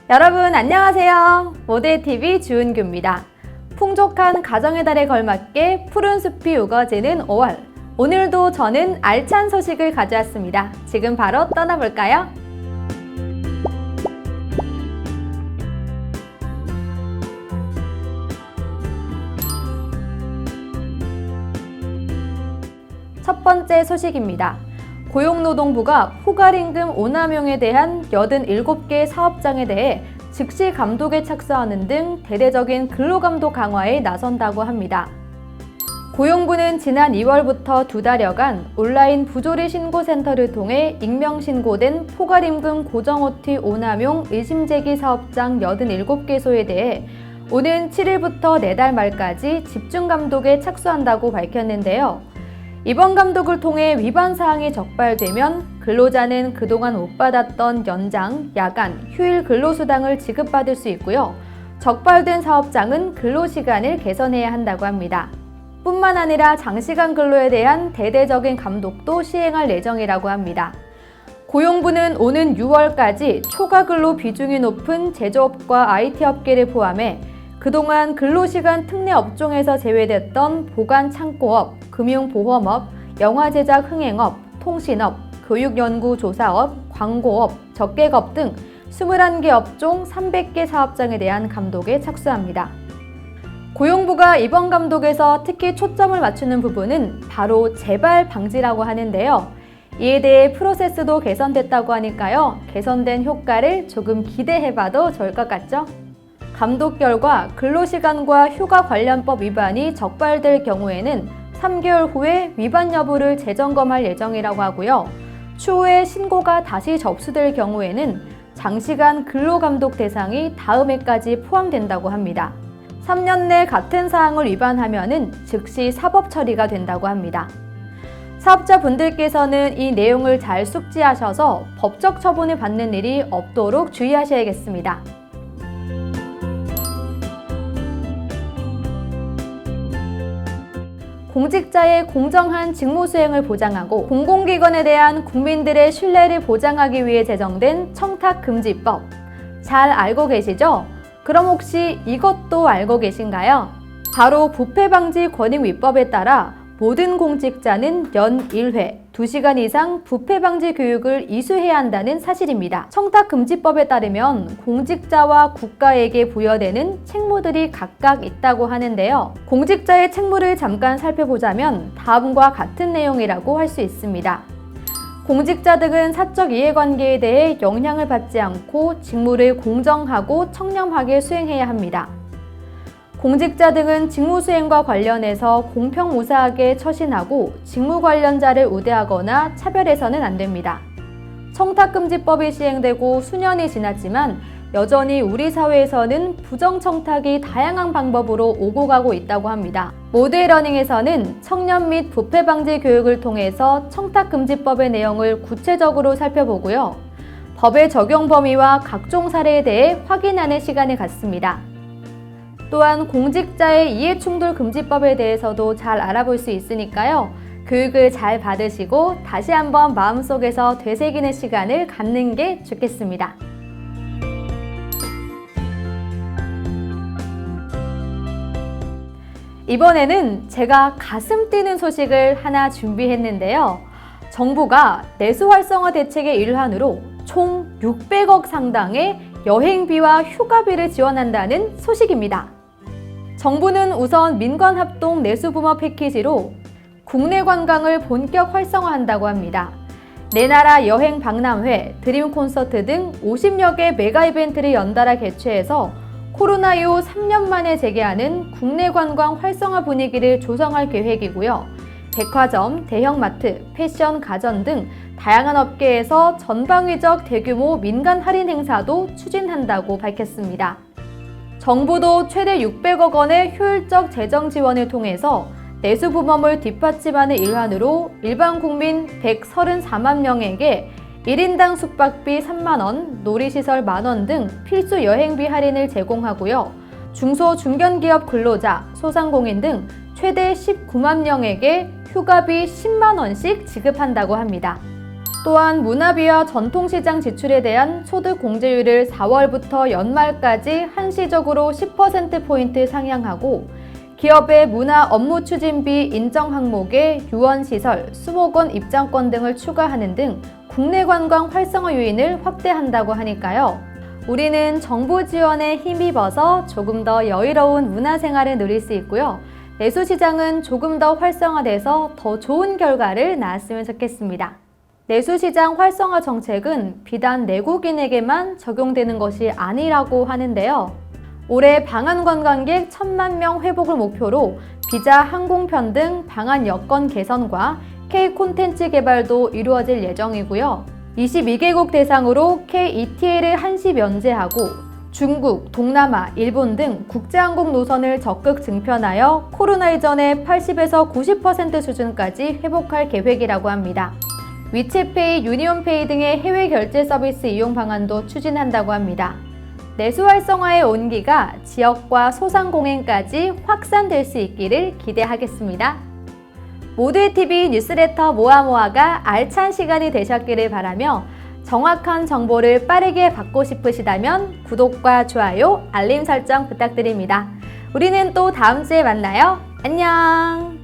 여러분 안녕하세요. 모델TV 주은규입니다. 풍족한 가정의 달에 걸맞게 푸른 숲이 우거지는 5월. 오늘도 저는 알찬 소식을 가져왔습니다. 지금 바로 떠나볼까요? 첫 번째 소식입니다. 고용노동부가 포괄임금 오남용에 대한 87개 사업장에 대해 즉시 감독에 착수하는 등 대대적인 근로감독 강화에 나선다고 합니다. 고용부는 지난 2월부터 2달여간 온라인 부조리 신고센터를 통해 익명 신고된 포괄임금 고정-OT 오남용 의심제기 사업장 87개소에 대해 오는 7일부터 4달 말까지 집중감독에 착수한다고 밝혔는데요. 이번 감독을 통해 위반 사항이 적발되면 근로자는 그동안 못 받았던 연장, 야간, 휴일 근로수당을 지급받을 수 있고요. 적발된 사업장은 근로시간을 개선해야 한다고 합니다. 뿐만 아니라 장시간 근로에 대한 대대적인 감독도 시행할 예정이라고 합니다. 고용부는 오는 6월까지 초과 근로 비중이 높은 제조업과 IT 업계를 포함해 그동안 근로시간 특례 업종에서 제외됐던 보관 창고업, 금융보험업, 영화제작 흥행업, 통신업, 교육연구조사업, 광고업, 적개업 등 21개 업종 300개 사업장에 대한 감독에 착수합니다. 고용부가 이번 감독에서 특히 초점을 맞추는 부분은 바로 재발 방지라고 하는데요. 이에 대해 프로세스도 개선됐다고 하니까요. 개선된 효과를 조금 기대해봐도 좋을 것 같죠? 감독 결과 근로시간과 휴가 관련법 위반이 적발될 경우에는 3개월 후에 위반 여부를 재점검할 예정이라고 하고요. 추후에 신고가 다시 접수될 경우에는 장시간 근로감독 대상이 다음 해까지 포함된다고 합니다. 3년 내 같은 사항을 위반하면은 즉시 사법 처리가 된다고 합니다. 사업자분들께서는 이 내용을 잘 숙지하셔서 법적 처분을 받는 일이 없도록 주의하셔야겠습니다. 공직자의 공정한 직무 수행을 보장하고 공공기관에 대한 국민들의 신뢰를 보장하기 위해 제정된 청탁금지법. 잘 알고 계시죠? 그럼 혹시 이것도 알고 계신가요? 바로 부패방지권익위법에 따라 모든 공직자는 연 1회 2시간 이상 부패방지 교육을 이수해야 한다는 사실입니다. 청탁금지법에 따르면 공직자와 국가에게 부여되는 책무들이 각각 있다고 하는데요. 공직자의 책무를 잠깐 살펴보자면 다음과 같은 내용이라고 할 수 있습니다. 공직자 등은 사적 이해관계에 대해 영향을 받지 않고 직무를 공정하고 청렴하게 수행해야 합니다. 공직자 등은 직무 수행과 관련해서 공평무사하게 처신하고 직무 관련자를 우대하거나 차별해서는 안 됩니다. 청탁금지법이 시행되고 수년이 지났지만 여전히 우리 사회에서는 부정청탁이 다양한 방법으로 오고 가고 있다고 합니다. 모델러닝에서는 청년 및 부패방지 교육을 통해서 청탁금지법의 내용을 구체적으로 살펴보고요. 법의 적용 범위와 각종 사례에 대해 확인하는 시간을 갖습니다. 또한 공직자의 이해충돌금지법에 대해서도 잘 알아볼 수 있으니까요. 교육을 잘 받으시고 다시 한번 마음속에서 되새기는 시간을 갖는 게 좋겠습니다. 이번에는 제가 가슴 뛰는 소식을 하나 준비했는데요. 정부가 내수 활성화 대책의 일환으로 총 600억 상당의 여행비와 휴가비를 지원한다는 소식입니다. 정부는 우선 민관합동 내수붕어 패키지로 국내 관광을 본격 활성화한다고 합니다. 네 나라 여행 박람회, 드림 콘서트 등 50여 개 메가 이벤트를 연달아 개최해서 코로나 이후 3년 만에 재개하는 국내 관광 활성화 분위기를 조성할 계획이고요. 백화점, 대형마트, 패션, 가전 등 다양한 업계에서 전방위적 대규모 민간 할인 행사도 추진한다고 밝혔습니다. 정부도 최대 600억 원의 효율적 재정 지원을 통해서 내수 부모를 뒷받침하는 일환으로 일반 국민 134만 명에게 1인당 숙박비 3만 원, 놀이시설 만원 등 필수 여행비 할인을 제공하고요. 중소 중견기업 근로자, 소상공인 등 최대 19만 명에게 휴가비 10만 원씩 지급한다고 합니다. 또한 문화비와 전통시장 지출에 대한 소득 공제율을 4월부터 연말까지 한시적으로 10%포인트 상향하고 기업의 문화 업무 추진비 인정 항목에 유원시설, 수목원 입장권 등을 추가하는 등 국내 관광 활성화 요인을 확대한다고 하니까요. 우리는 정부 지원에 힘입어서 조금 더 여유로운 문화생활을 누릴 수 있고요. 내수시장은 조금 더 활성화돼서 더 좋은 결과를 낳았으면 좋겠습니다. 내수시장 활성화 정책은 비단 내국인에게만 적용되는 것이 아니라고 하는데요. 올해 방한 관광객 1,000만 명 회복을 목표로 비자 항공편 등 방한 여건 개선과 K 콘텐츠 개발도 이루어질 예정이고요. 22개국 대상으로 KETL을 한시 면제하고 중국, 동남아, 일본 등 국제항공 노선을 적극 증편하여 코로나 이전의 80에서 90% 수준까지 회복할 계획이라고 합니다. 위챗페이, 유니온페이 등의 해외 결제 서비스 이용 방안도 추진한다고 합니다. 내수 활성화의 온기가 지역과 소상공인까지 확산될 수 있기를 기대하겠습니다. 모두의 TV 뉴스레터 모아모아가 알찬 시간이 되셨기를 바라며 정확한 정보를 빠르게 받고 싶으시다면 구독과 좋아요, 알림 설정 부탁드립니다. 우리는 또 다음 주에 만나요. 안녕!